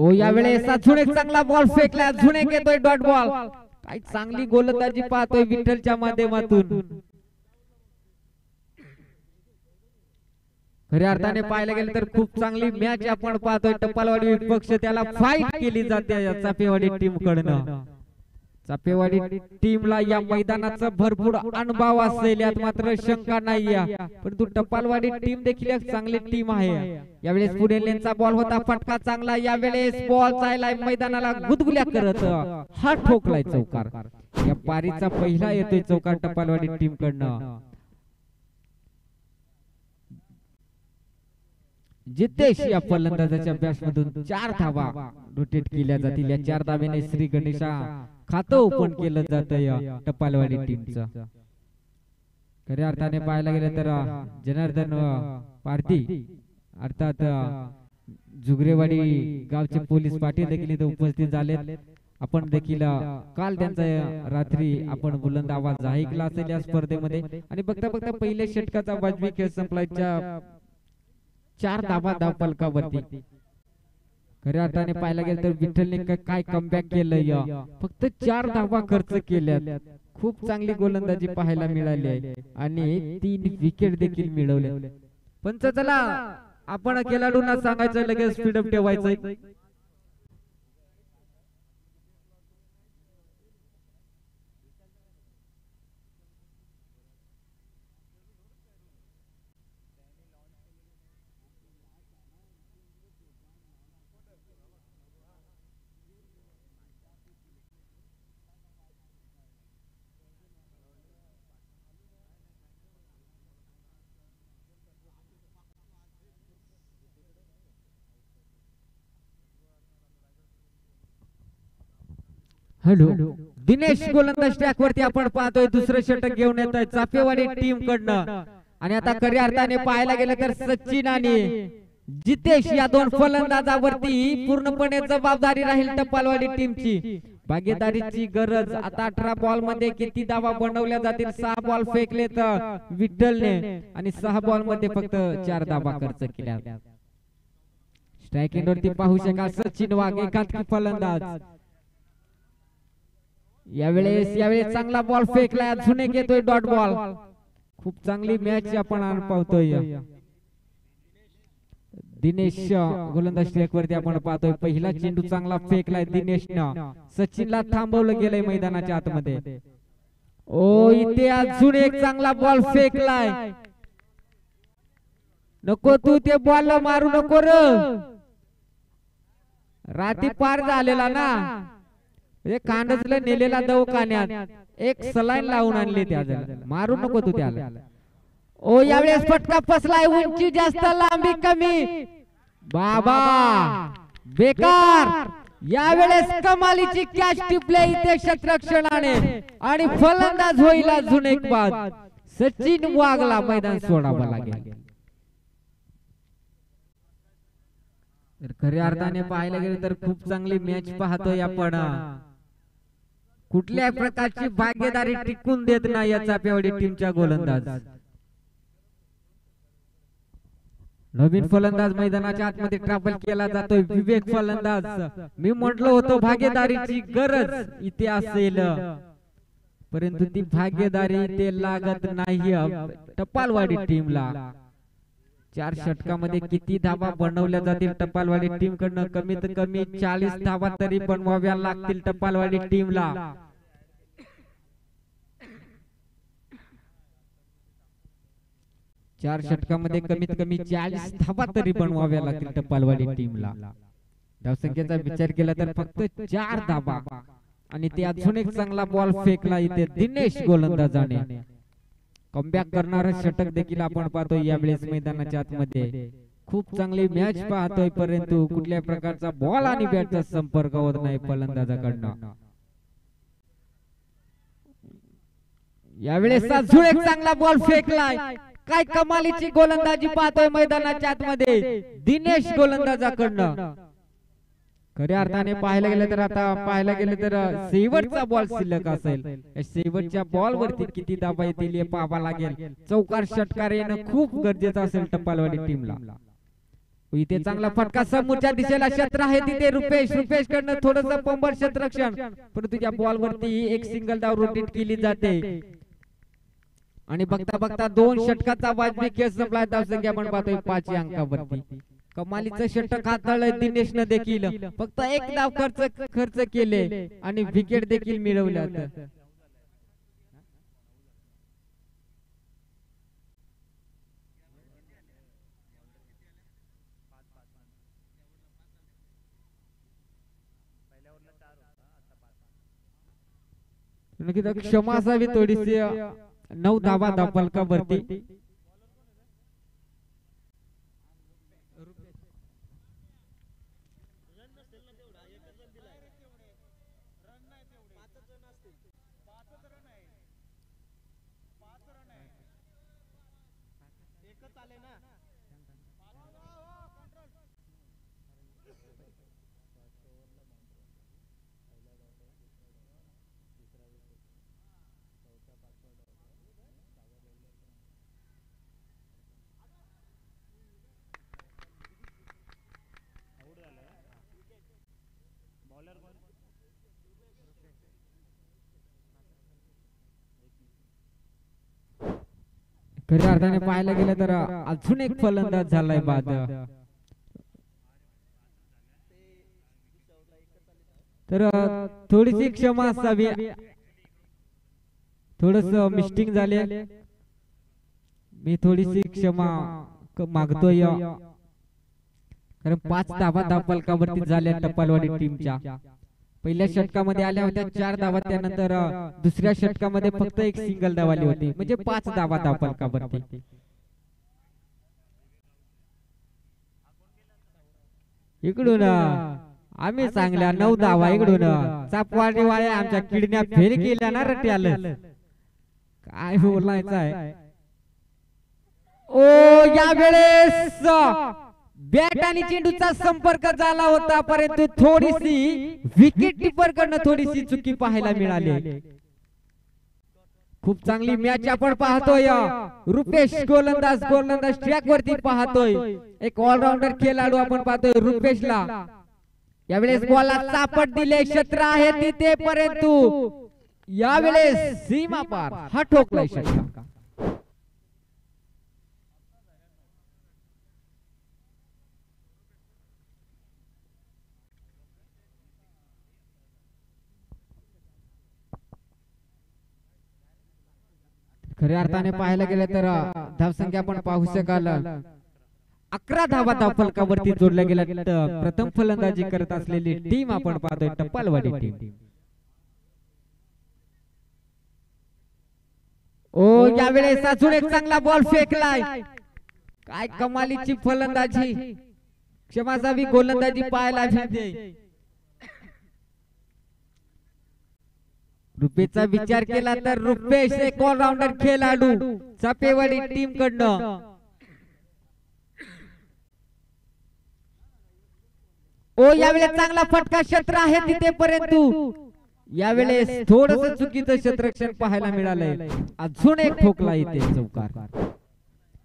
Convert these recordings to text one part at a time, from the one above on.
ओ यावेळेस अजून एक चांगला बॉल फेकला, अजून एक येतोय डॉट बॉल। काय चांगली गोलंदाजी पाहतोय विठ्ठलच्या माध्यमातून। खऱ्या अर्थाने पाहायला गेलं तर खूप चांगली मॅच आपण पाहतोय। टपालवाडी विपक्ष त्याला फाईट केली जाते या चापेवाडी टीम कडनं। चापेवाडी टीमला या मैदानाचा भरपूर अनुभव असेल यात मात्र शंका नाही आहे, परंतु टपालवाडी टीम देखील एक चांगली टीम आहे। यावेळेस पुढे लेनचा बॉल होता, फटका चांगला। यावेळेस बॉल चायलाय मैदानाला गुदगुल्या करत हा ठोकलाय चौकार। या पारीचा पहिला येतोय चौकार टपालवाडी टीम कडनं। जितेश या फलंदाजाच्या बॅट्समधून 4 धावा रोटेट केल्या जातील। या 4 धाव्याने श्री गणेशा खातं ओपन केलं जातं या टपालवाडी टीमचं। खऱ्या अर्थाने पाहायला गेलं तर जनार्दन पारधी अर्थात जुगरेवाडी गावचे पोलीस पाटील देखील इथे उपस्थित झालेत। आपण देखील काल त्यांचा रात्री आपण बुलंद आवाज ऐकला असेल या स्पर्धेमध्ये। आणि बघता बघता पहिल्या षटकाचा वाजवी खेळ संपलायच्या 4 धावा धाव फलकावरती। खऱ्या अर्थाने पाहायला गेलं तर विठ्ठलने काय कमबॅक केलं, फक्त 4 धावा खर्च केल्यात। खूप चांगली गोलंदाजी पाहायला मिळाली आहे आणि 3 विकेट देखील मिळवले। पंच चला आपण खेळाडूंना सांगायचं लगेच स्पीडअप ठेवायचं। हॅलो दिनेश गोलंदाज ट्रॅक वरती आपण पाहतोय दुसरं षटक घेऊन येत आहे चापेवाडी टीम कडनं। आणि आता खऱ्या अर्थाने पाहायला गेलं तर सचिन आणि जितेश या 2 फलंदाजावरती पूर्णपणे जबाबदारी राहील टपालवाडी टीमची। भागीदारीची गरज आता 18 बॉल मध्ये किती धावा बनवल्या जातील। 6 बॉल फेकले तर विठ्ठलने आणि 6 बॉल मध्ये फक्त 4 धावा खर्च केल्या। स्ट्रायकिंग वरती पाहू शकाल सचिन वाघ एकांकी फलंदाज। यावेळेस चांगला बॉल फेकलाय, अजून एक येतोय डॉट बॉल। खूप चांगली मॅच आपण पाहतोय। दिनेश गोलंदाज ट्रॅक वरती आपण पाहतोय पहिला चेंडू चांगला फेकलाय दिनेशनं, सचिनला थांबवलं गेलंय मैदानाच्या आतमध्ये। ओ इथे अजून एक चांगला बॉल फेकलाय। नको तू ते बॉल मारू नको र, राती पार झालेला ना, कांडचला नेलेला दवाखान्यात एक सलाईन लावून आणली त्याला, मारू नको तू त्याला। ओ यावेळेस फटका फसलाय, उंची जास्त लांबी कमी, बाबा बेकार। यावेळेस कमालीची कॅच टिपले इथे क्षेत्ररक्षणाने आणि फलंदाज होईल अजून एक बाद। सचिन वाघला मैदान सोडावं लागेल। तर खऱ्या अर्थाने पाहायला गेलं तर खूप चांगली मॅच पाहतोय आपण। कुठल्याही प्रकारची भागीदारी टिकून देत नाही या चापेवाडी टीमच्या गोलंदाज। नवीन फलंदाज मैदानाच्या आतमध्ये ट्रॅव्हल केला जातोय विवेक फलंदाज। मी म्हटलं होतं भागीदारीची गरज इथे असेल, परंतु ती भागीदारी ते लागत नाही टपालवाडी टीमला। 4 षटकामध्ये किती धावा बनवल्या जातील टपालवाडी टीम कडनं, कमीत कमी 40 धावा तरी बनवाव्या लागतील टपालवाडी टीमला। 4 षटकामध्ये कमीत कमी 40 धावा तरी बनवाव्या लागतील टपालवाडी टीमला। धावसंख्येचा विचार केला तर फक्त 4 धावा आणि ते अजून एक चांगला बॉल फेकला इथे दिनेश गोलंदाजाने। कमबॅक करणारा षटक देखील आपण पाहतोय यावेळेस मैदानाच्या आतमध्ये। खूप चांगली मॅच पाहतोय, परंतु कुठल्याही प्रकारचा बॉल आणि बॅटचा संपर्क होत नाही फलंदाजाकडनं। यावेळेस अजून एक चांगला बॉल फेकलाय, काय कमालीची गोलंदाजी पाहतोय मैदानाच्या आतमध्ये दिनेश गोलंदाजाकडनं। खऱ्या अर्थाने पाहायला गेलं तर आता पाहायला गेलं तर शेवटचा बॉल शिल्लक असेल, शेवटच्या बॉल वरती किती धावा येतील हे पाहावा लागेल। चौकार षटकार येणं खूप गरजेचं असेल टपालवाडी टीमला। इथे चांगला फटका समोरच्या दिशेला क्षेत्र आहे तिथे रुपेश कडनं थोडंसं पंबर क्षेत्ररक्षण, परंतु त्या बॉल वरती एक सिंगल धाव रोटेट केली जाते आणि बघता बघता 2 षटकाचा वाजवी खेळ संपला. धावसंख्या आपण पाहतोय 5 अंकावरती. कमालीचं षटक हाताळलंय दिनेशनं देखील. फक्त एक धाव खर्च केले आणि विकेट देखील मिळवल्या. क्षमा असावी थोडीशी. 9 धावा धावफलकावरती. खऱ्या अर्थाने पाहायला गेलं तर अजून एक फलंदाज झालाय बाद. तर थोडीशी क्षमा असावी, थोडस मिस्टेक झाले, मी थोडीशी क्षमा मागतोय. कारण 5 धावा धावफलकावरती झाल्या टपालवाडी टीमच्या. पहिल्या षटकामध्ये आल्या होत्या 4 धावा, त्यानंतर दुसऱ्या षटकामध्ये फक्त एक सिंगल धाव आली होती, म्हणजे 5 धावा धावफलकावरती. इकडून आम्ही चांगल्या 9 धावा इकडून चापवाडी वाळ्या आमच्या किडन्या फेल केल्या ना रट्याला. काय बोलायचं आहे. ओ यावेळेस बॅट आणि चेंडूचा संपर्क झाला होता, परंतु थोडीशी विकेट कीपर कडनं थोडीशी चुकी पाहायला मिळाली. खूप चांगली मॅच आपण पाहतोय. रुपेश गोलंदाज ट्रॅक वरती पाहतोय. एक ऑलराऊंडर खेळाडू आपण पाहतोय रुपेशला. यावेळेस बॉलला चापट दिले, क्षेत्र आहे तिथे, परंतु यावेळेस सीमा पार हा ठोकलाय षटक. खऱ्या अर्थाने पाहायला गेलं तर धावसंख्या आपण पाहू शकाल 11 धावा धावफलकावरती जोडल्या गेल्या. प्रथम फलंदाजी करत असलेली टीम आपण पाहतोय टपालवाडी टीम. ओ यावेळेस अजून एक चांगला बॉल फेकलाय. काय कमालीची फलंदाजी, क्षमासावी गोलंदाजी पाहायला मिळते. रुपेशचा विचार केला तर रुपेश एक ऑलराऊंडर खेळाडू चापेवाडी टीम कडनं. ओ यावेळेस चांगला फटका क्षेत्र आहे तिथे, परंतु यावेळेस थोडस चुकीचं क्षेत्ररक्षण पाहायला मिळालंय. अजून एक ठोकला इथे चौकार.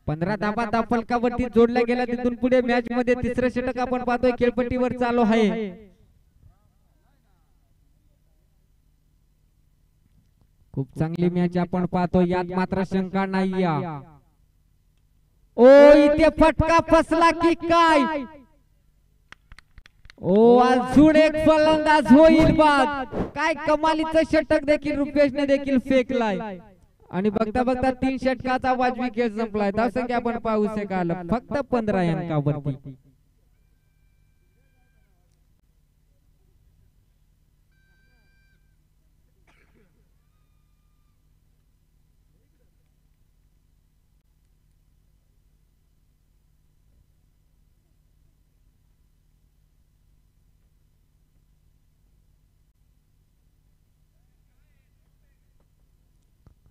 15 धावा धावफलकावरती जोडल्या गेल्या. तिथून पुढे मॅच मध्ये तिसरं षटक आपण पाहतोय खेळपट्टीवर चालू आहे. खूप चांगली मॅच आपण पाहतो, यात मात्र शंका नाही. ओ इथे फटका फसला की काय. ओ अजून एक फलंदाज होईल बाद. काय कमालीचं षटक देखील रुपेशने देखील फेकलाय आणि बघता बघता 3 षटकाचा वाजवी खेळ संपलाय. धावसंख्या आपण पाहू शकाल फक्त 15 अंकावरती.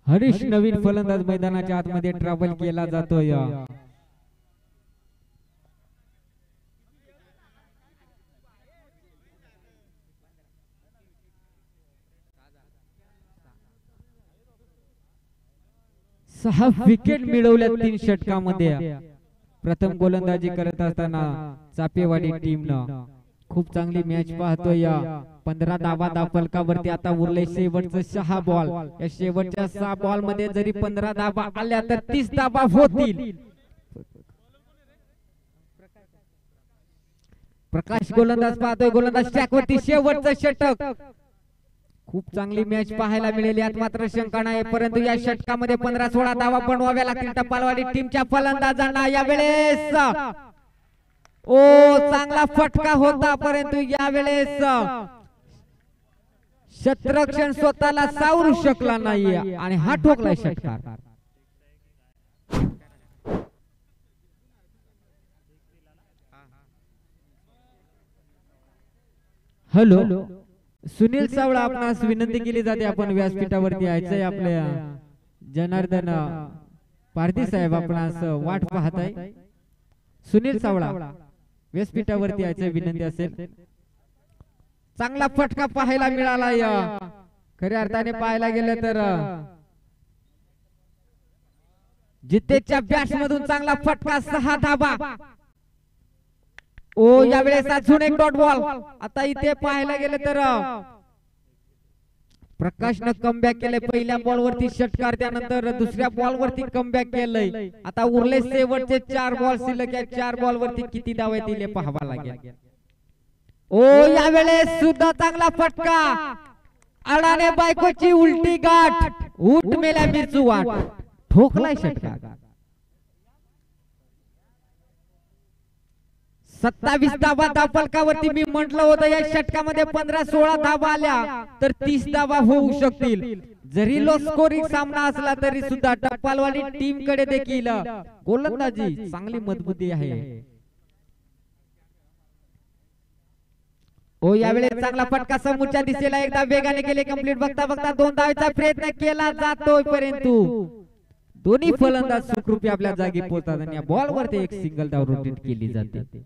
हरीश नवीन फलंदाज मैदानाच्या आतमध्ये ट्रॅव्हल केला जातोय. सहा विकेट मिळवल्या 3 षटकामध्ये, प्रथम गोलंदाजी करत असताना चापेवाडी टीमनं खूप चांगली मॅच पाहतोय. 15 धावा फलकावरती आता उरले शेवटचे 6 बॉल. या शेवटच्या 6 बॉल मध्ये जरी 15 धावा आल्या तर 30 धावा होतील. प्रकाश गोलंदाज पाहतोय, गोलंदाज ट्रॅकवरती शेवटचं षटक. खूप चांगली मॅच पाहायला मिळेल, यात मात्र शंका नाही. परंतु या षटकामध्ये 15-16 धावा बनवाव्या लागतील टपालवाडी टीमच्या फलंदाजांना यावेळेस. ओ चांगला फटका होता, परंतु यावेळेस क्षेत्ररक्षण स्वतःला सावरू शकला नाही आणि हा ठोकलाय षटकार. हॅलो सुनील सावळा, आपणास विनंती केली जाते आपण व्यासपीठावरती यायचंय. आपल्या जनार्दन पारधी साहेब आपणास वाट पाहत आहे. सुनील सावळा व्यासपीठावरती यायचं विनंती असेल. चांगला फटका पाहायला मिळाला. खऱ्या अर्थाने पाहायला गेलं तर जितेशच्या बॅट मधून चांगला फटका, 6 धावा. ओ यावेळेस अजून एक डॉट बॉल. आता इथे पाहायला गेलं तर प्रकाशनं कमबॅक केलंय. पहिल्या बॉल वरती षटकार, त्यानंतर दुसऱ्या बॉल वरती कमबॅक केलंय. आता उरले शेवटचे 4 बॉल शिल्लक. 4 बॉल वरती किती धावा येतील हे पाहावा लागेल. ओ यावेळेस सुद्धा चांगला फटका. अडाणे बायकोची उलटी गाठ, उठ मेल्या मिरचू वाट, ठोकलाय षटकार. 27 धावा फलकावरती. मी म्हटलं होतं या षटकामध्ये 15-16 धावा आल्या तर 30 धावा होऊ शकतील. जरी लो स्कोरिंग सामना असला तरी सुद्धा टपालवाडी टीम कडे देखील गोलंदाजी चांगली मजबूती आहे. ओ यावेळेस चांगला फटका समोरच्या दिशेला एकदा वेगाने केले कंप्लीट. बघता बघता 2 धावेचा प्रयत्न केला जातोय, परंतु दोन्ही फलंदाज सुखरूपी आपल्या जागी पोहोचतात आणि या बॉल वरती एक सिंगल धाव रोटेट केली जाते.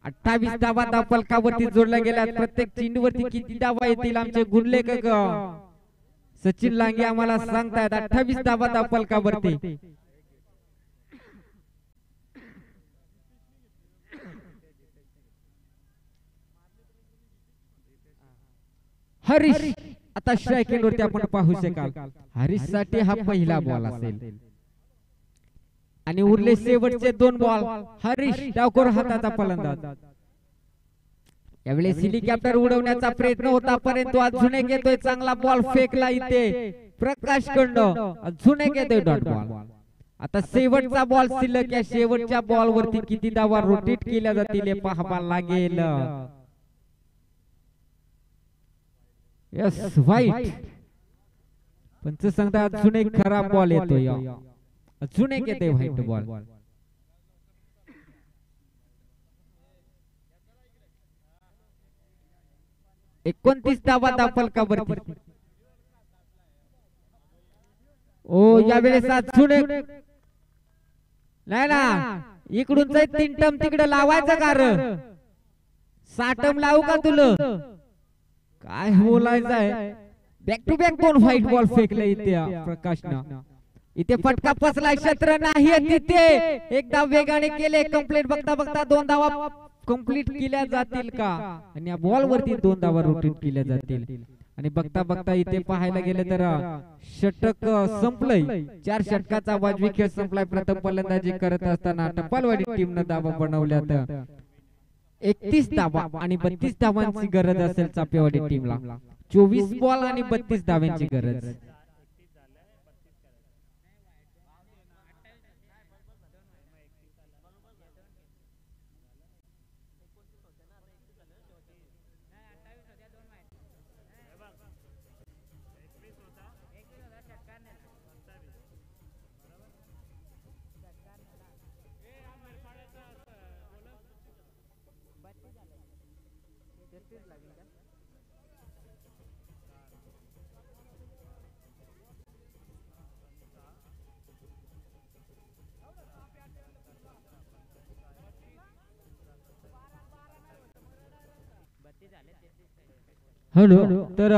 28 धावा फलकावरती जोडल्या गेल्या. प्रत्येक चेंडूवरती किती धावा येतील आमचे गुणलेखक सचिन लांगे आम्हाला सांगतायत. 28 धावा फलकावरती. हरीश आता स्ट्राइक एंडवरती आपण पाहू शकाल. हरीश साठी हा पहिला बॉल असेल आणि उरले शेवटचे 2 बॉल. हरीश डावखोर हाताचा फलंदाज. यावेळेस हेलिकॉप्टर उडवण्याचा प्रयत्न होता, परंतु अजून एक येतोय चांगला बॉल फेकला इथे प्रकाश कडनं. अजून एक येतोय डॉट बॉल. आता शेवटचा बॉल शिल्लक. या शेवटच्या बॉल वरती किती धावा रोटेट केल्या जातील हे पाहावा लागेल. यस वाईट. पंच सांगता अजून एक खराब बॉल येतोय. अजून एक येतोय व्हाईट बॉल. 29 धावा फलकावरती. ओ यावेळेस अजून एक. नाही ना, इकडून 3 टम तिकडे लावायचं कार. 6 टम लावू का तुला? काय बोलायचं आहे. Back to back 2 white ball फेकले इथे प्रकाशनं. इथे फटका फसला, क्षेत्र नाही तिथे. एकदा वेगाने केले कंप्लीट. बघता बघता 2 धावा कंप्लीट केल्या जातील का? आणि या बॉल वरती 2 धावा रोटेट केल्या जातील. आणि बघता बघता इथे पाहायला गेले तर षटक संपलंय. 4 षटकाचा वाजवी खेळ संपलाय. प्रथम फलंदाजी करत असताना टपालवाडी टीमनं धावा बनवल्यात 31 धावा आणि 32 धावांची गरज असेल चापेवाडी टीमला. 24 बॉल आणि 32 धावांची गरज. हॅलो तर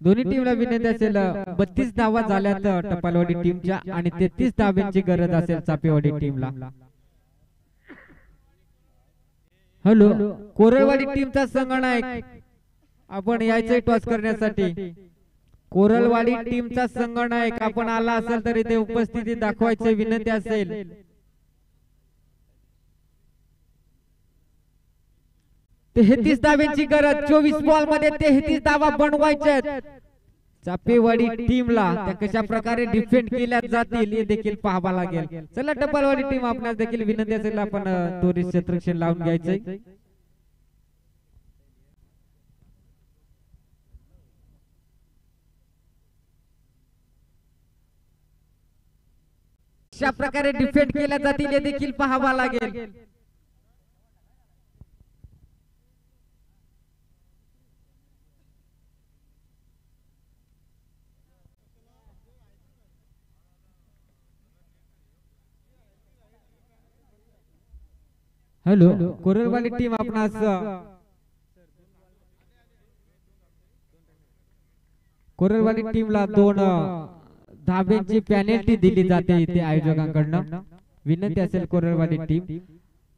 दोन्ही टीमला विनंती असेल 32 धावा झाल्यात टपालवाडी टीमच्या आणि 33 धावांची गरज असेल चापेवाडी टीमला. हॅलो, कोरलवाडी टीमचा संगणक आपण यायचंय टॉस करण्यासाठी. कोरलवाडी टीमचा संगणक आपण आला असेल तर इथे उपस्थिती दाखवायची विनंती असेल. तेहतीस धावांची गरज, 24 बॉल मध्ये 33 धावा बनवायच्या चापेवाडी टीमला. त्या कशा प्रकारे डिफेंड केल्या जातील हे देखील पाहावा लागेल. चला टपालवाडी टीम, आपल्याला देखील विनंती असेल आपण त्वरित क्षेत्ररक्षण लावून घ्यायचंय. कशा प्रकारे डिफेंड केल्या जातील हे देखील पाहावा लागेल. हॅलो, कोरलवाडी टीम आपणास कोरलवाडी टीमला 2 धाब्यांची पेनल्टी दिली जाते इथे आयोजकांकडून. विनंती असेल कोरलवाडी टीम.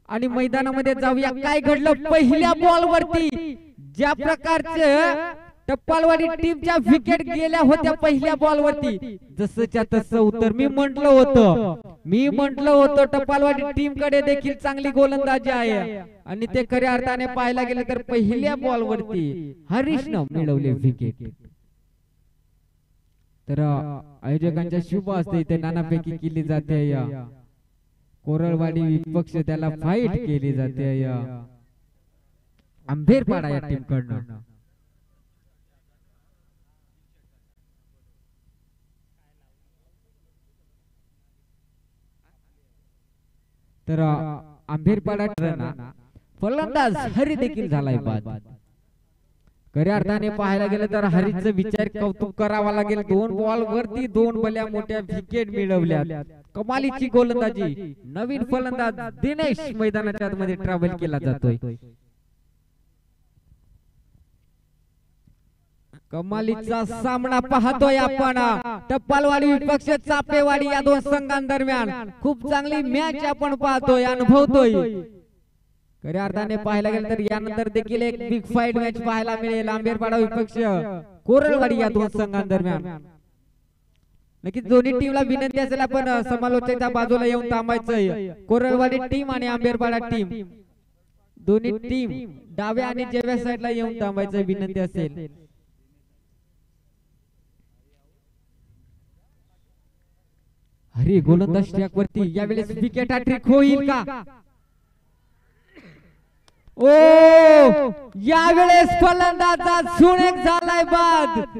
आणि मैदानामध्ये जाऊया, काय घडलं पहिल्या बॉल वरती. ज्या प्रकारचे टप्पालवाडी टीमच्या विकेट गेल्या होत्या पहिल्या बॉल वरती, जसंच्या तसं उत्तर मी म्हंटल होतं टप्पालवाडी टीम कडे देखील चांगली गोलंदाजी आहे. आणि ते खऱ्या अर्थाने पाहायला गेले तर पहिल्या बॉल वरती हरीशनं मिळवले विकेट. तर आयोजकांच्या शुभ असते इथे नानापैकी केली जाते. कोरलवाडी विपक्ष त्याला फाईट केली जाते आंबेरपाडा या टीम कडनं. तर आंबेरपाडा फलंदाज हरी देखील झालाय बाद. खऱ्या अर्थाने पाहायला गेलं तर हरीचं विचार कौतुक करावा लागेल. 2 बॉल वरती 2 भल्या मोठ्या विकेट मिळवल्या. कमालीची गोलंदाजी. नवीन फलंदाज दिनेश मैदानाच्या आतमध्ये ट्रॅव्हल केला जातोय. कमालीचा सामना पाहतोय आपण. टप्पालवाडी विपक्ष चापेवाडी या 2 संघांदरम्यान खूप चांगली मॅच आपण पाहतोय, अनुभवतोय. खऱ्या अर्थाने पाहायला गेलं तर यानंतर देखील एक बिग फाईट मॅच पाहायला मिळेल. आंबेरपाडा विपक्ष कोरलवाडी या 2 संघांदरम्यान. नक्कीच दोन्ही टीमला विनंती असेल आपण समालोचकाच्या बाजूला येऊन थांबायचंय. कोरलवाडी टीम आणि आंबेरपाडा टीम, दोन्ही टीम डाव्या आणि जेव्या साईडला येऊन थांबायचं विनंती असेल. हरी गोलंदाज ट्रॅक वरती. यावेळेस विकेट हॅट्रिक होईल का? ओ, यावेळेस फलंदाजा सुणेक झालाय बाद.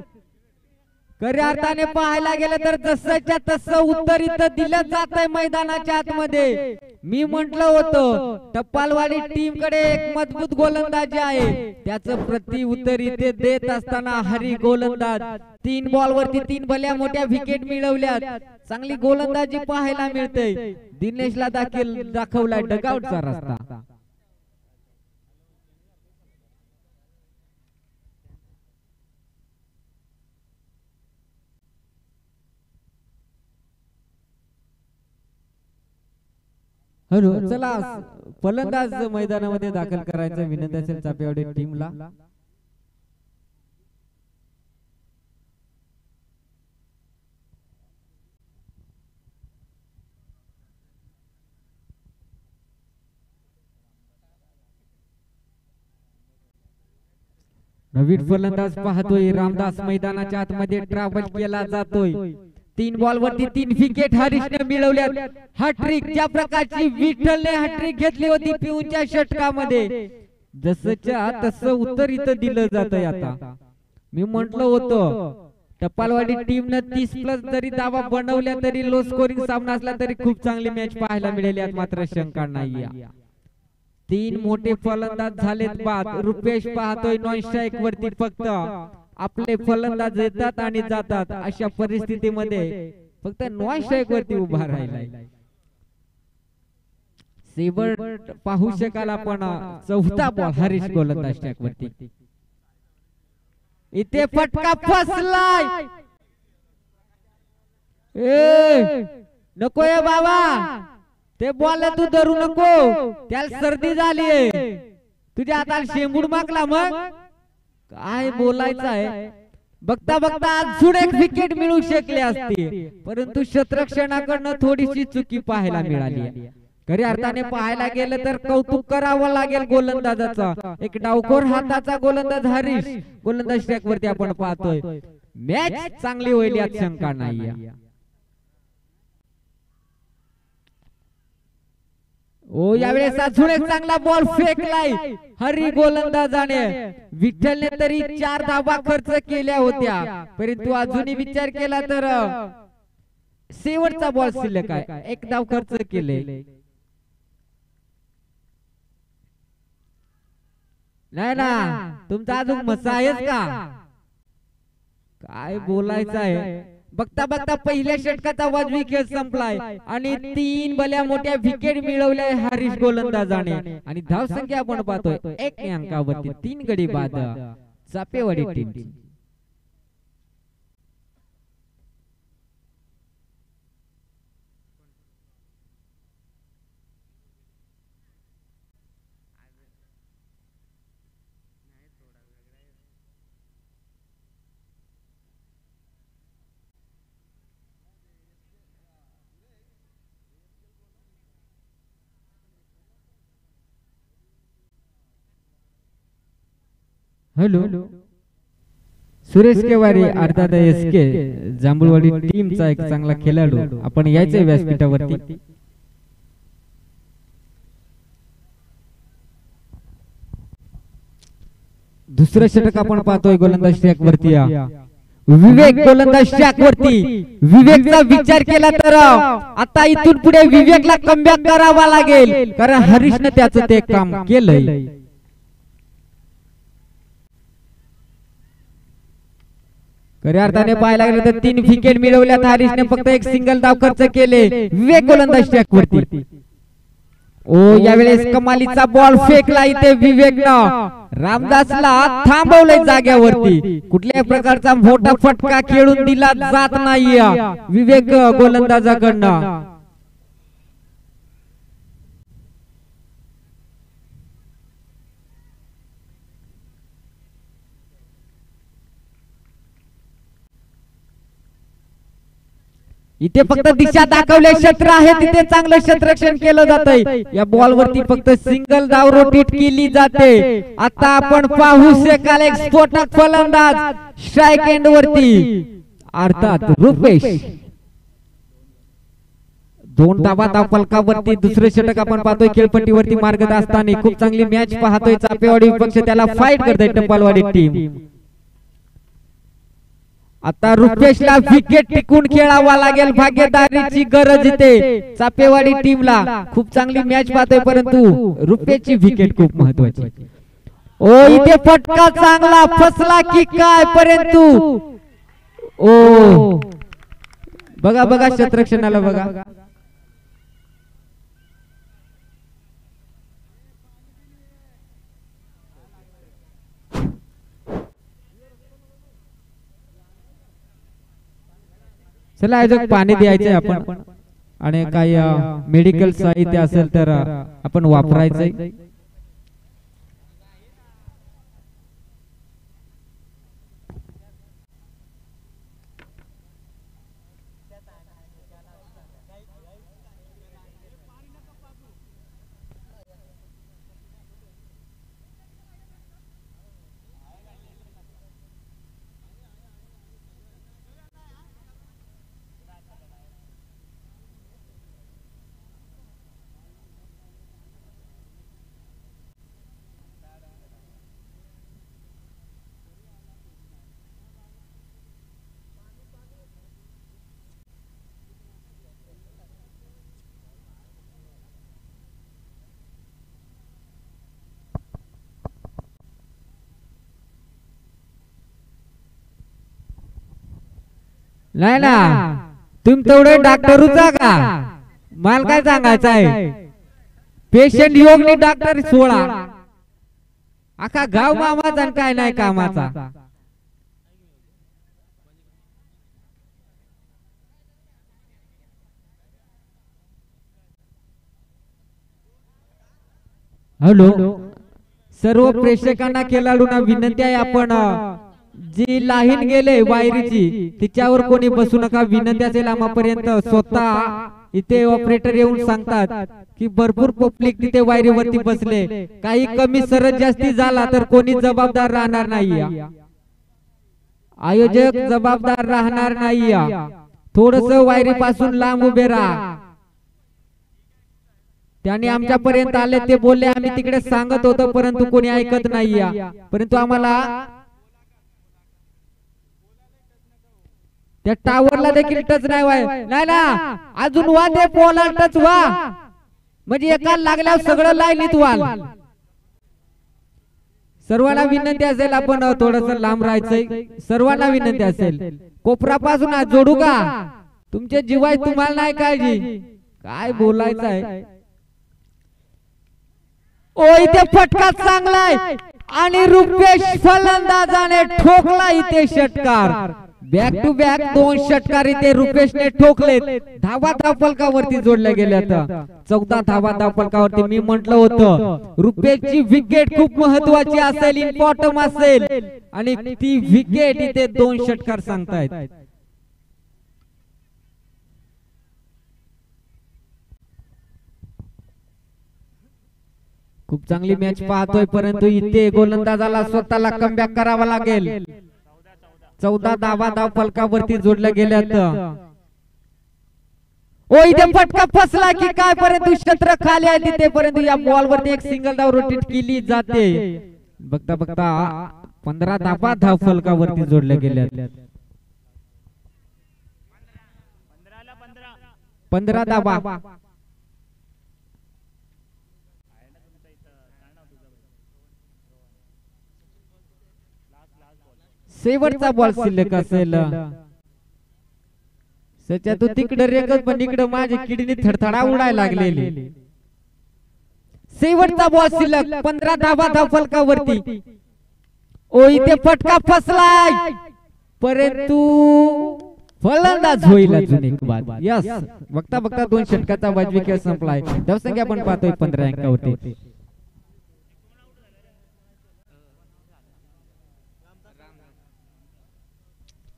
खऱ्या अर्थाने पाहायला गेलं तर जसंच्या तसं उत्तर इथं दिलं जात आहे मैदानाच्या आतमध्ये. मी म्हटलं होतं टप्पालवाडी टीम कडे एक मजबूत गोलंदाजी आहे, त्याचं प्रति उत्तर इथे देत असताना हरी गोलंदाज 3 बॉल वरती 3 भल्या मोठ्या विकेट मिळवल्यात. चांगली गोलंदाजी पाहायला मिळते. दिनेशला देखील दाखवलाय डगआउटचा रस्ता. हॅलो, चला फलंदाज मैदानामध्ये दाखल करायचं विनंती असेल चापेवाडी टीमला. नवीन फलंदाज पाहतोय. रामदास मैदानाच्या आतमध्ये ट्रॅव्हल केला जातोय. 3 बॉल वरती 3 विकेट हरीशने मिळवल्यात. हॅट्रिक ज्या प्रकारची विठ्ठलने हॅट्रिक घेतली होती पिऊच्या षटकामध्ये, जसंच्या तसं उत्तर इथं दिलं जातंय. आता मी म्हंटल होतं टप्पालवाडी टीमने 30+ जरी धावा बनवल्या तरी लो स्कोरिंग सामना असला तरी खूप चांगली मॅच पाहायला मिळेल, यात मात्र शंका नाही. 3 मोठे फलंदाज झालेत बाद. रुपेश पाहतोय नॉन स्ट्राईक वरती फक्त आपले फलंदाज येतात आणि जातात, अशा परिस्थितीमध्ये फक्त नॉन स्ट्राईक वरती उभा राहिलाय. सेबर्ट पाहू शकाल आपण. 4था बॉल हरीश गोलंदाज स्ट्राईक वरती. इथे फटका फसलाय. ए नको ये बाबा, ते बॉल तू धरू नको, त्याला सर्दी झालीये. तुझ्या हाताला शेंबूड मागला मग काय बोलायचं आहे. बघता बघता अजून एक विकेट मिळू शकले असते, परंतु क्षेत्ररक्षणाकडनं थोडीशी चुकी पाहायला मिळाली. खऱ्या अर्थाने पाहायला गेलं तर कौतुक करावं लागेल गोलंदाजाचा. एक डावखोर हाताचा गोलंदाज हरीश गोलंदाज ट्रॅक वरती आपण पाहतोय. मॅच चांगली होईल यात शंका नाही. ओ यावेळेस अजून एक चांगला बॉल फेकलाय हरी गोलंदाजाने. विठ्ठलने तरी 4 धावा खर्च केल्या होत्या, परंतु अजूनही विचार केला तर शेवटचा बॉल शिल्लक आहे. 1 धाव खर्च केले. नाही ना, तुमचा अजून मसा आहेच का, काय बोलायचं आहे. बघता बघता पहिल्या षटकाचा वाजवी खेळ संपलाय आणि 3 भल्या मोठ्या विकेट मिळवल्या हरीश गोलंदाजाने. आणि धाव संख्या आपण पाहतोय 1 अंकावरती 3 गडी बाद चापेवाडी टीमची. हॅलो, सुरेश केवारी अर्थात SK जांभूळवाडी टीमचा एक चांगला खेळाडू. आपण यायचंय व्यासपीठावरती. दुसरं षटक आपण पाहतोय गोलंदाज ट्रॅक वरती. विवेक गोलंदाज ट्रॅक वरती. विवेकचा विचार केला तर आता इथून पुढे विवेकला कमबॅक करावा लागेल, कारण हरीशने त्याचं ते काम केलंय. खऱ्या अर्थाने पाहायला गेलं तर 3 विकेट मिळवल्यात हरीशने, फक्त 1 सिंगल धाव खर्च केले. विवेक गोलंदाज ट्रॅक वरती. ओ यावेळेस कमालीचा बॉल फेकला इथे विवेकनं. रामदासला थांबवलंय जाग्यावरती. कुठल्याही प्रकारचा मोठा फटका खेळून दिला जात नाही विवेक गोलंदाजाकडनं. इथे फक्त दिशा दाखवले क्षेत्र आहे, तिथे चांगलं क्षेत्ररक्षण केलं जातंय. या बॉल वरती फक्त सिंगल धाव रोटेट केली जाते. आता आपण पाहू शकाल एक स्फोटक फलंदाज स्ट्राइक एंड वरती अर्थात रुपेश. 2 धावा धाव फलकावरती. दुसरे षटक आपण पाहतोय खेळपट्टीवरती मार्गद असताना. खूप चांगली मॅच पाहतोय. चापेवाडी विपक्ष त्याला फाईट करतोय टप्पालवाडी टीम. आता रुपेशला विकेट टिकून खेळावा लागेल, भाग्यदारीची गरज इथे चापेवाडी टीमला. खूप चांगली मॅच पाहतोय, परंतु रुपेशची विकेट खूप महत्वाची. ओ इथे फटका चांगला फसला की काय, परंतु ओ बघा बघा क्षेत्ररक्षणाला बघा. चला अजून पाणी द्यायचंय आपण, आणि काही मेडिकल साहित्य असेल तर आपण वापरायचंय. नाही ना, तुम्ही तेवढे डॉक्टर होता का, मला काय सांगायचं आहे. पेशंट योगनी डॉक्टर 16 अख्खा गाव मामाचा काय नाही कामाचा. हॅलो, सर्व प्रेक्षकांना खेळाडूंना विनंती आहे, आपण जी लाईन गेले वायरीची तिच्यावर कोणी बसू नका. विनंती असेल आम्हापर्यंत. स्वतः इथे ऑपरेटर येऊन सांगतात की भरपूर पब्लिक तिथे वायरीवरती बसले. काही कमी सरळ जास्ती झाला तर कोणी जबाबदार राहणार नाही. आयोजक जबाबदार राहणार नाही. थोडस वायरी पासून लांब उभे राहा. त्यांनी आमच्यापर्यंत आले, ते बोलले आम्ही तिकडे सांगत होतो परंतु कोणी ऐकत नाही. परंतु आम्हाला त्या टावरला देखील टच नाही ना, अजून वा ते पोला टच वा, म्हणजे एका लागल्यावर सगळं लाईनीत वाल. सर्वांना विनंती असेल आपण थोडस लांब राहायचंय. सर्वांना विनंती असेल, कोपरापासून जोडू का? तुमचे जीवाय तुम्हाला नाही काळजी. काय बोलायचं आहे? ओ इथे फटका चांगलाय आणि रुपेश फलंदाजाने ठोकला इथे षटकार. बॅक टू बॅक 2 षटकार इथे रुपेशने ठोकले. धावा धावफलकावरती जोडल्या गेल्या. 14 धावा धावफलकावरती. मी म्हटलं होतं रुपेशची विकेट खूप महत्वाची असेल, इम्पॉर्टंट असेल, आणि ती विकेट इथे 2 षटकार सांगतायत. खूप चांगली मॅच पाहतोय, परंतु इथे गोलंदाजाला स्वतःला कमबॅक करावा लागेल. 14 धावा धावफलकावरती जोडल्या गेल्यात. ओ इथे फटका फसला की काय? परंतु क्षेत्र खाली आहे तिथे, परंतु या बॉल वरती एक सिंगल धाव रोटेट केली जाते. बघता बघता 15 धावा धावफलकावरती जोडल्या गेल्यात. 15 धावा. शेवटचा बॉल शिल्लक असेल. सच्या तू तिकडे रेगत पण इकडे माझी किडनी थरथडा उडायला लागलेली. शेवटचा बॉल शिल्लक. 15 धावा धावफलकावरती. ओ इथे फटका फसलाय, परंतु फलंदाज होईल अजून एक बाद. यस, बघता बघता 2 षटकाचा वाजवी खेळ संपलाय. धावसंख्या आपण पाहतोय 15 अंकावरती.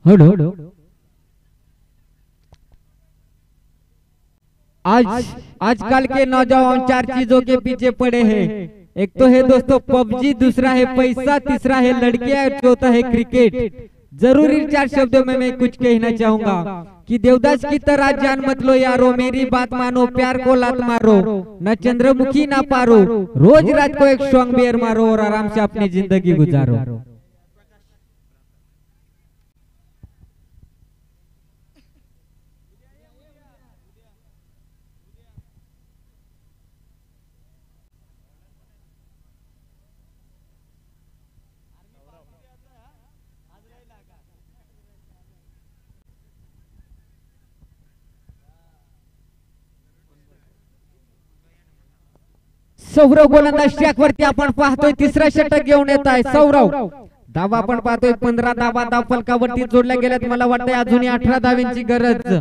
हॅलो, आजकल के नौजवान 4 चीजों के पीछे पड़े हैं. एक तो है दोस्तों पबजी, दूसरा है पैसा, तीसरा है लड़कियां, चौथा है क्रिकेट. जरूरी 4 शब्दों में मैं कुछ कहना चाहूंगा कि देवदास की तरह जान मत लो यारो, मेरी बात मानो, प्यार को लात मारो, न चंद्रमुखी ना पारो, रोज रात को एक स्ट्रॉन्ग बियर मारो और आराम से अपनी जिंदगी गुजारो. सौरव गोलंदाज ट्रॅक वरती आपण पाहतोय. तिसरा षटक घेऊन येत आहे सौरव. धावा आपण पाहतोय 15 धावा धावफलकावरती जोडल्या गेल्यात. मला वाटतंय अजूनही 18 धावांची गरज.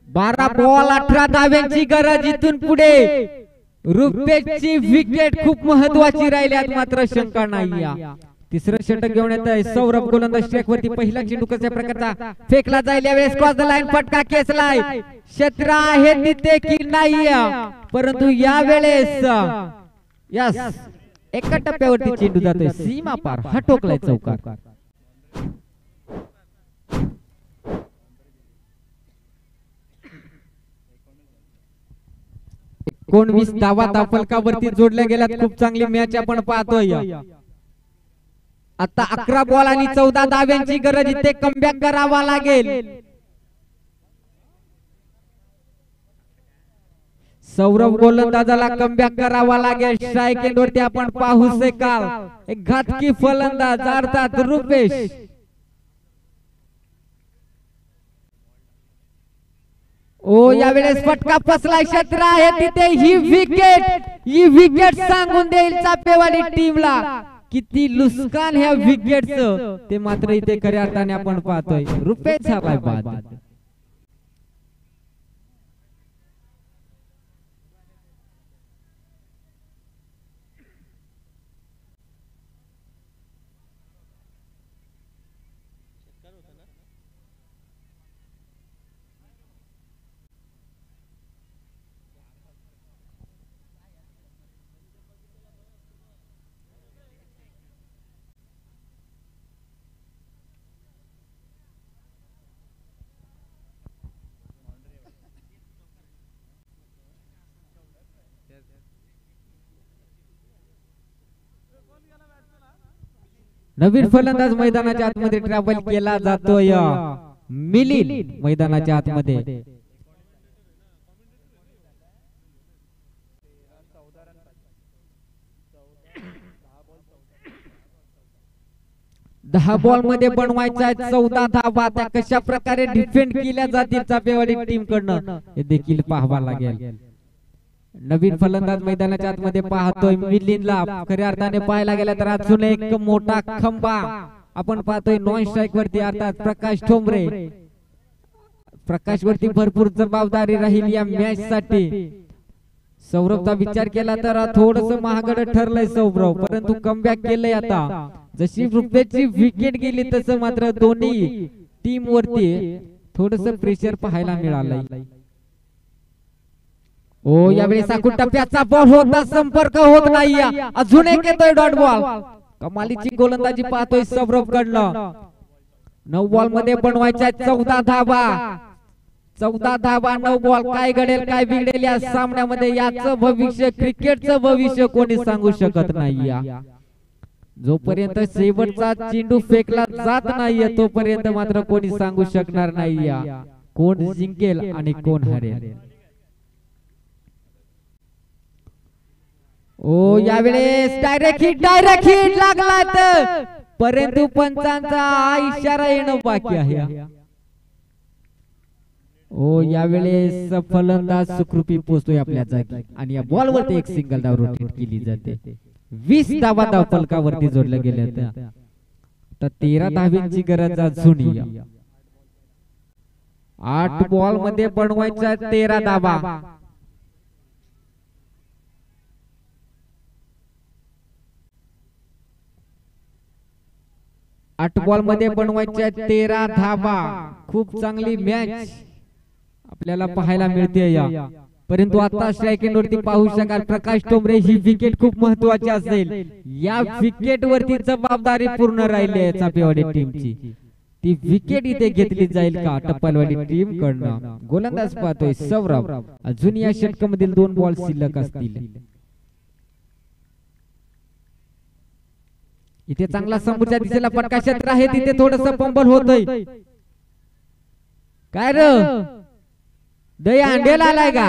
12 बॉल 18 धावांची गरज. इथून पुढे रुपेशची विकेट खूप महत्वाची राहिली, मात्र शंका नाही. तिसरं षटक घेऊन येत आहे सौरभ गोलंदाज ट्रॅक वरती. पहिला चेंडू कशा प्रकारचा फेकला जाईल यावेळेस. क्रॉस द लाईन फटका खेचलाय. क्षेत्र आहे तिथे की नाही, परंतु यावेळेस यस एका टप्प्यावरती चेंडू जातोय सीमा पार. हा ठोकलाय चौकार. 19 धावा धावफलकावरती जोडल्या गेल्यात. खूप चांगली मॅच आपण पाहतोय. आता 11 बॉल आणि 14 धाव्यांची गरज. इथे कमबॅक करावा लागेल. सौरभ गोलंदाजाला कमबॅक करावा लागेल. स्ट्राइक एंड वरती आपण पाहू शकाल एक घातकी फलंदाज अर्थात रुपेश. ओ यावेळेस फटका फसलाय. क्षेत्र आहे तिथे. ही विकेट सांगून देईल चापेवाडी टीमला किती लुस्कान ह्या विकेटचं ते मात्र इथे खऱ्या अर्थाने आपण पाहतोय. रुपये झालाय बाद. नवीन फलंदाज मैदानाच्या आतमध्ये ट्रॅव्हल केला जातोय. मिलिंद मैदानाच्या आतमध्ये 10 बॉल मध्ये बनवायचा 14 धावा. त्या कशा प्रकारे डिफेंड केल्या जातील चापेवाडी टीम कडनं हे देखील पाहावा लागेल. नवीन फलंदाज मैदानाच्या आतमध्ये पाहतोय मिलिंदला. खऱ्या अर्थाने पाहायला गेला तर अजून एक मोठा खंबा आपण पाहतोय नॉन स्ट्राईक वरती, अर्थात प्रकाश ठोंबरे. प्रकाश वरती भरपूर जबाबदारी राहील या मॅच साठी. सौरभचा विचार केला तर थोडस महागड ठरलंय सौरभ, परंतु कमबॅक केलंय. आता जशी रुपयाची विकेट गेली तसं मात्र दोन्ही टीम वरती थोडस प्रेशर पाहायला मिळालंय. ओ यावेळी साकून टप्प्याचा बॉल होता, संपर्क होत नाही. अजून एक येतोय डॉट बॉल. कमालीची गोलंदाजी पाहतोय सौरभ कडनं. 9 बॉल मध्ये बनवायच्या 14 धावा. 14 धावा 9 बॉल. काय घडेल काय बिघडेल या सामन्यामध्ये याचं भविष्य, क्रिकेटचं भविष्य कोणी सांगू शकत नाही. जोपर्यंत शेवटचा चेंडू फेकला जात नाहीये तोपर्यंत मात्र कोणी सांगू शकणार नाही कोण जिंकेल आणि कोण हरेल. ओ यावेळेस डायरेक्ट हिट लागला, परंतु पंचांचा इशारा येणं बाकी आहे. ओ यावेळेस फलंदाज सुखरूपी पोहोचतोय आपल्या जागी आणि या बॉलवरती एक सिंगल धाव रोटेट केली जाते. 20 धावा धाव फलकावरती जोडल्या गेल्या होत्या. तर 13 धावींची गरज अजून. 8 बॉल मध्ये बनवायच्या 13 धावा. 8 बॉल मध्ये बनवायच्या 13 धावा. खूप चांगली मॅच आपल्याला पाहायला मिळते या. परंतु आता स्ट्राईक एंड वरती पाहू शकाल प्रकाश ठोंबरे ही विकेट खूप महत्वाची असेल. या विकेट वरती जबाबदारी पूर्ण राहिली आहे चापेवाडी टीमची. ती विकेट इथे घेतली जाईल का टप्पालवाडी टीम कडनं. गोलंदाज पाहतोय सौरभ. अजून या षटकामधील 2 बॉल शिल्लक असतील. इथे चांगला समोरच्या दिशेला फटका क्षेत्र आहे, तिथे थोडस पंबल होतय. काय र दही अंडेला आलाय का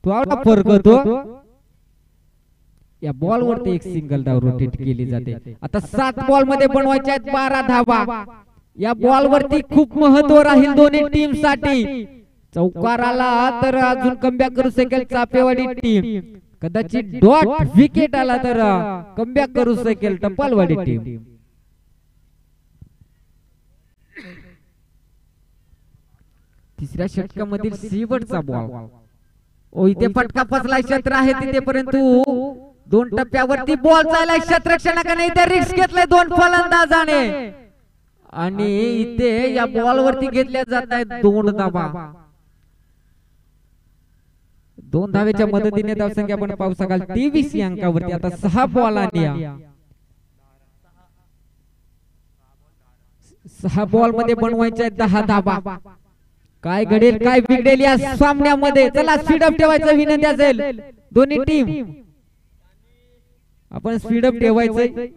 तू? आवडा फरक होतो. या बॉल वरती एक सिंगल धाव रोटेट केली जाते. आता 7 बॉल मध्ये बनवायच्या आहेत 12 धावा. या बॉल वरती खूप महत्व राहील दोन्ही टीम साठी. चौकार आला तर अजून कमबॅक करू शकेल चापेवाडी टीम. कदाचित डॉट विकेट आला तर कमबॅक करू शकेल टप्पालवाडी टीम. तिसऱ्या षटकामधील शेवटचा बॉल. ओ इथे फटका फसलाय, क्षेत्र आहे तिथे, परंतु 2 टप्प्यावरती बॉल चाललाय क्षेत्ररक्षणाकडे. इथे रिस्क घेतलाय 2 फलंदाजाने आणि इथे या बॉल वरती घेतल्या जात आहेत 2 धावा. 2 धावेच्या मदतीने धावसंख्या आपण पाहू शकाल 23 या अंकावरती. आता 6 बॉल आणि 6 बॉल मध्ये बनवायच्या 10 धावा. काय घडेल काय बिघडेल या सामन्यामध्ये. चला स्पीडअप ठेवायचं विनंती असेल दोन्ही टीम. आपण स्पीडअप ठेवायचंय.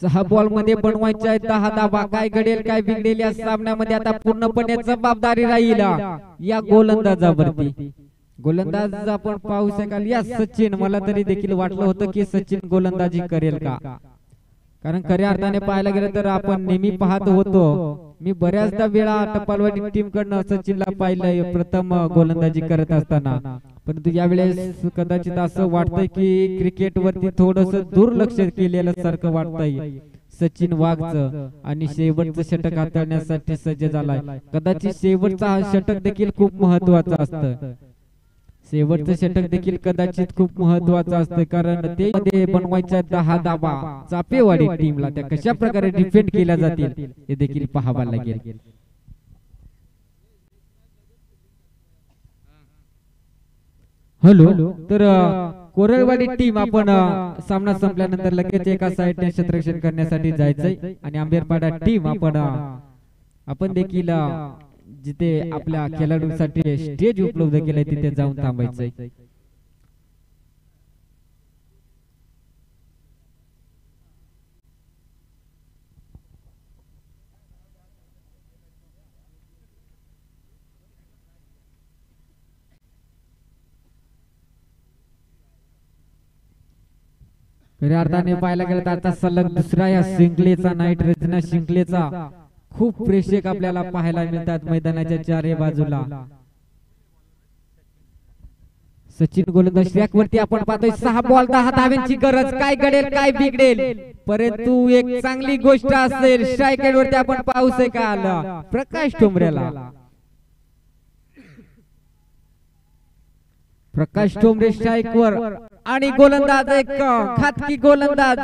6 बॉल मध्ये बनवायच्या 10 धावा. काय घडेल काय बिघडेल या सामन्यामध्ये आता पूर्णपणे जबाबदारी राहील या गोलंदाजावरती. गोलंदाज आपण पाहू शकाल या सचिन. मला तरी देखील वाटलं होतं की सचिन गोलंदाजी करेल का, कारण खऱ्या अर्थाने पाहायला गेलं तर आपण नेहमी पाहत होतो, मी बऱ्याचदा वेळा टपालवाडी टीम कडनं सचिनला पाहिलंय प्रथम गोलंदाजी करत असताना, परंतु यावेळेस कदाचित असं वाटतंय की क्रिकेट वरती थोडस दुर्लक्ष केलेलं सारखं वाटतंय सचिन वाघचं, आणि शेवटचं षटक हाताळण्यासाठी सज्ज झालाय. कदाचित शेवटचा हा षटक देखील खूप महत्वाचा असतं, शेवटचं षटक देखील कदाचित खूप महत्वाचं असतं, कारण ते मध्ये बनवायच्या 10 धावा चापेवाडी टीमला त्या कशा प्रकारे डिफेंड केल्या जातील हे देखील पाहावं लागेल. हॅलो, तर कोरळवाडी टीम आपण सामना संपल्यानंतर लगेच एका साईडने क्षेत्ररक्षण करण्यासाठी जायचंय, आणि आंबेरपाडा टीम आपण देखील जिथे आपल्या खेळाडूंसाठी स्टेज उपलब्ध केलंय तिथे जाऊन थांबायचंय. खऱ्या अर्थाने पाहायला गेलं तर आता सलग दुसरा या शिंकलेचा नाईट रजना शिंकलेचा खूप प्रेक्षक आपल्याला पाहायला मिळतात मैदानाच्या चारही बाजूला. सचिन गोलंदाज ट्रॅक वरती आपण पाहतोय 6 बॉल 10 धाव्यांची गरज, काय घडेल काय बिघडेल, परंतु एक चांगली गोष्ट असेल स्ट्राईक वरती आपण पाहू शकाल प्रकाश ठोंबरेला. प्रकाश ठोंबरे स्ट्राईक वर, आणि गोलंदाज एक खातकी गोलंदाज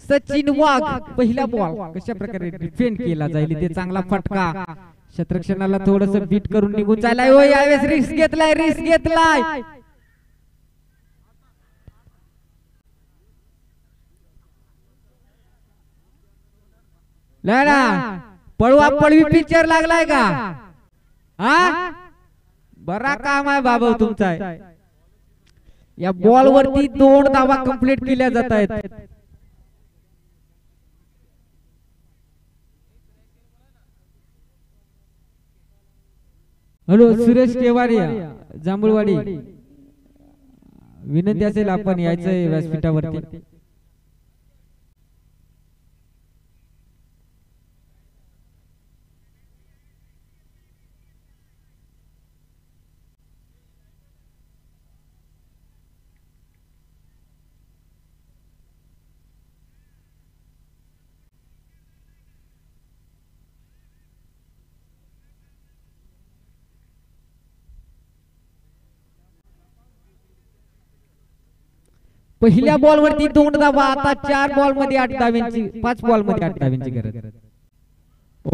सचिन वाघ. पहिला बॉल कशा प्रकारे डिफेंड केला जाईल ते चांगला फटका, क्षेत्ररक्षणाला थोडस बीट करून निघून जायला. यावेळेस रिस्क घेतलाय लढा पळवा पळवी पिक्चर लागलाय का? हा बरा काम आहे बाबा तुमचा. या बॉल वरती 2 धावा कंप्लीट केल्या जात आहेत. हॅलो, सुरेश केवाडी जांभूळवाडी, विनंती असेल आपण यायचंय व्यासपीठावरती. पहिल्या बॉल वरती 2 धावा, आता 4 बॉल मध्ये 8 धाव्यांची, 5 बॉल मध्ये 8 धाव्यांची गरज.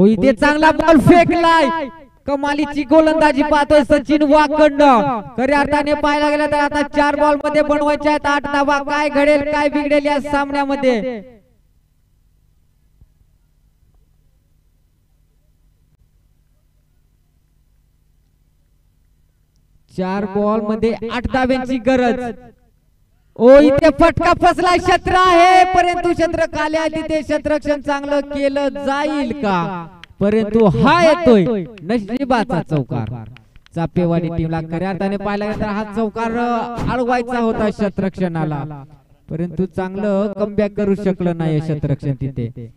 इथे चांगला बॉल फेकलाय, कमालीची गोलंदाजी पाहतोय सचिन वाघकडनं. खऱ्या अर्थाने पाहायला गेलं तर आता 4 बॉल मध्ये बनवायच्या आहेत 8 धावा, काय घडेल काय बिघडेल या सामन्यामध्ये. चार बॉल मध्ये 8 धाव्यांची गरज. इथे फटका फसला, क्षेत्र आहे परंतु क्षेत्र खाली आली, ते क्षेत्ररक्षण चांगलं केलं जाईल का? परंतु हा येतोय नशिबाचा चौकार चापेवाडी टीमला. खऱ्या अर्थाने पाहायला गेलं तर हा चौकार अडवायचा होता क्षेत्ररक्षणाला, परंतु चांगलं कमबॅक करू शकलं नाही क्षेत्ररक्षण तिथे.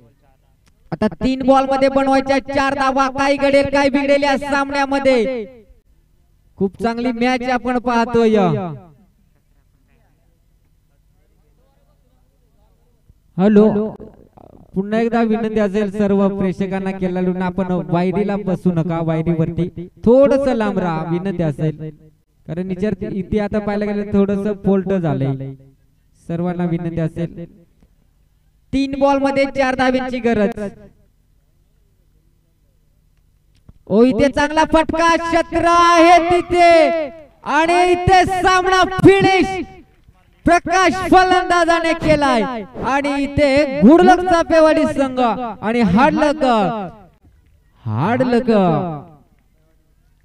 आता 3 बॉल मध्ये बनवायच्या 4 धावा, काय घडेल काय बिघडेल या सामन्यामध्ये. खूप चांगली मॅच आपण पाहतोय. हॅलो, पुन्हा एकदा विनंती असेल सर्व प्रेक्षकांना खेळाडूंना, आपण वायरीला बसू नका, वायरीवरती थोडस लांब राहा विनंती असेल, कारण इथे आता पाहायला गेलं थोडस फोल्ट झालंय. सर्वांना विनंती असेल. 3 बॉल मध्ये 4 धाव्यांची गरज. इथे चांगला फटका, क्षेत्र आहे तिथे, आणि इथे सामना फिनिश प्रकाश फलंदाजाने केलाय. आणि इथे गुडलक चापेवाडी संघ आणि हाडलक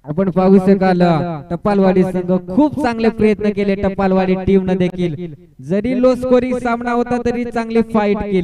आपण पाहू शकाल टपालवाडी संघ खूप चांगले प्रयत्न केले. टपालवाडी टीम न देखील जरी लो स्कोरिंग सामना होता तरी चांगली फाईट केली.